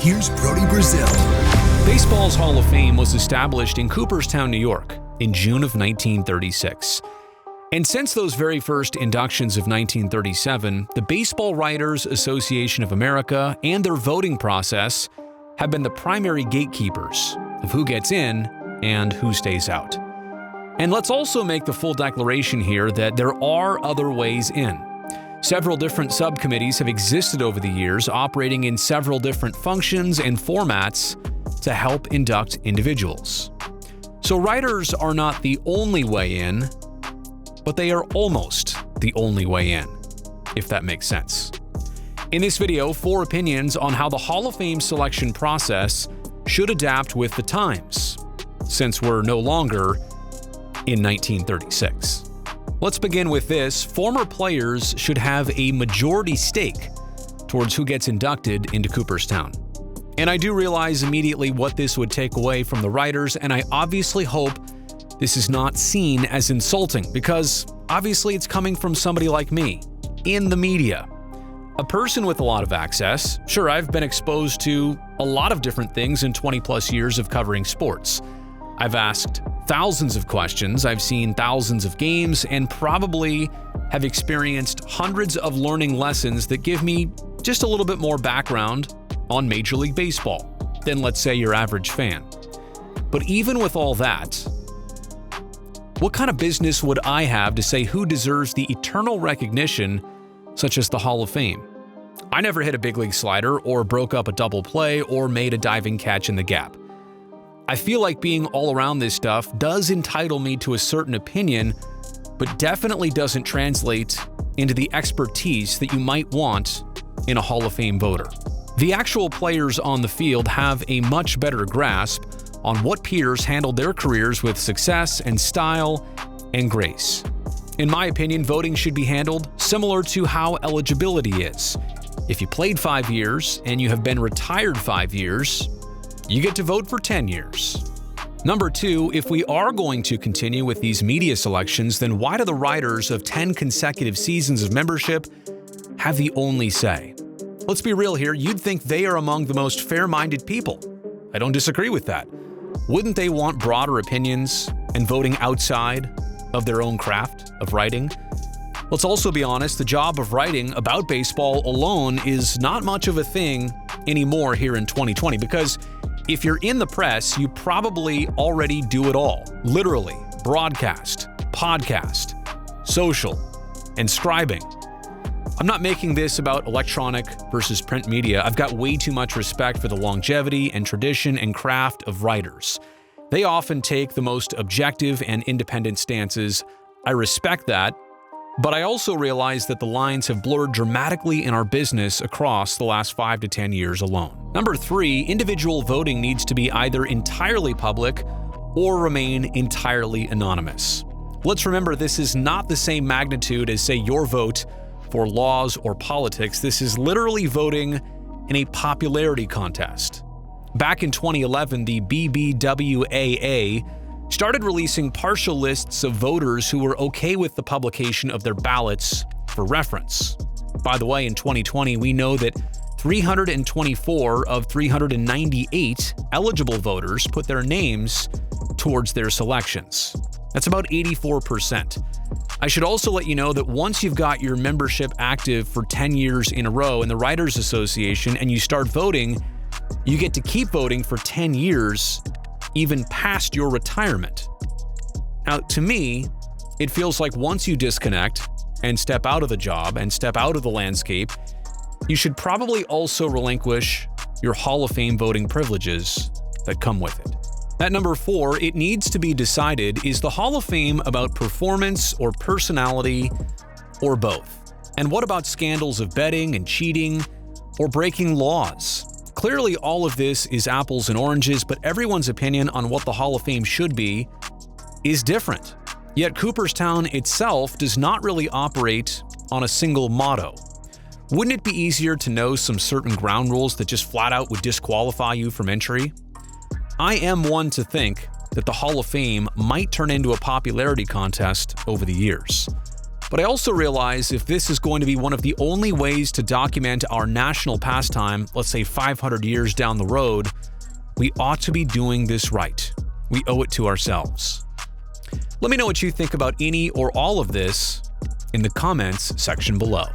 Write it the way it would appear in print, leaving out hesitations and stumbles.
here's Brody Brazil. Baseball's Hall of Fame was established in Cooperstown, New York in June of 1936. And since those very first inductions of 1937, the Baseball Writers Association of America and their voting process have been the primary gatekeepers of who gets in and who stays out. And let's also make the full declaration here that there are other ways in. Several different subcommittees have existed over the years, operating in several different functions and formats to help induct individuals. So writers are not the only way in, but they are almost the only way in, if that makes sense. In this video, 4 opinions on how the Hall of Fame selection process should adapt with the times, since we're no longer in 1936. Let's begin with this. Former players should have a majority stake towards who gets inducted into Cooperstown. And I do realize immediately what this would take away from the writers, and I obviously hope this is not seen as insulting, because obviously it's coming from somebody like me, in the media. A person with a lot of access. Sure, I've been exposed to a lot of different things in 20+ years of covering sports. I've asked thousands of questions, I've seen thousands of games, and probably have experienced hundreds of learning lessons that give me just a little bit more background on Major League Baseball than, let's say, your average fan. But even with all that, what kind of business would I have to say who deserves the eternal recognition such as the Hall of Fame? I never hit a big league slider or broke up a double play or made a diving catch in the gap. I feel like being all around this stuff does entitle me to a certain opinion, but definitely doesn't translate into the expertise that you might want in a Hall of Fame voter. The actual players on the field have a much better grasp on what peers handled their careers with success and style and grace. In my opinion, voting should be handled similar to how eligibility is. If you played 5 years and you have been retired 5 years, you get to vote for 10 years. Number 2, if we are going to continue with these media selections, then why do the writers of 10 consecutive seasons of membership have the only say? Let's be real here, you'd think they are among the most fair-minded people. I don't disagree with that. Wouldn't they want broader opinions and voting outside of their own craft of writing? Let's also be honest, the job of writing about baseball alone is not much of a thing anymore here in 2020, because if you're in the press, you probably already do it all. Literally, broadcast, podcast, social, and scribing. I'm not making this about electronic versus print media. I've got way too much respect for the longevity and tradition and craft of writers. They often take the most objective and independent stances. I respect that, but I also realize that the lines have blurred dramatically in our business across the last 5 to 10 years alone. Number 3, individual voting needs to be either entirely public or remain entirely anonymous. Let's remember, this is not the same magnitude as, say, your vote for laws or politics. This is literally voting in a popularity contest. Back in 2011, the BBWAA started releasing partial lists of voters who were okay with the publication of their ballots for reference. By the way, in 2020, we know that 324 of 398 eligible voters put their names towards their selections. That's about 84%. I should also let you know that once you've got your membership active for 10 years in a row in the Writers Association and you start voting, you get to keep voting for 10 years, even past your retirement. Now, to me, it feels like once you disconnect and step out of the job and step out of the landscape, you should probably also relinquish your Hall of Fame voting privileges that come with it. At number 4, it needs to be decided, is the Hall of Fame about performance or personality or both? And what about scandals of betting and cheating or breaking laws? Clearly, all of this is apples and oranges, but everyone's opinion on what the Hall of Fame should be is different. Yet Cooperstown itself does not really operate on a single motto. Wouldn't it be easier to know some certain ground rules that just flat out would disqualify you from entry? I am one to think that the Hall of Fame might turn into a popularity contest over the years. But I also realize if this is going to be one of the only ways to document our national pastime, let's say 500 years down the road, we ought to be doing this right. We owe it to ourselves. Let me know what you think about any or all of this in the comments section below.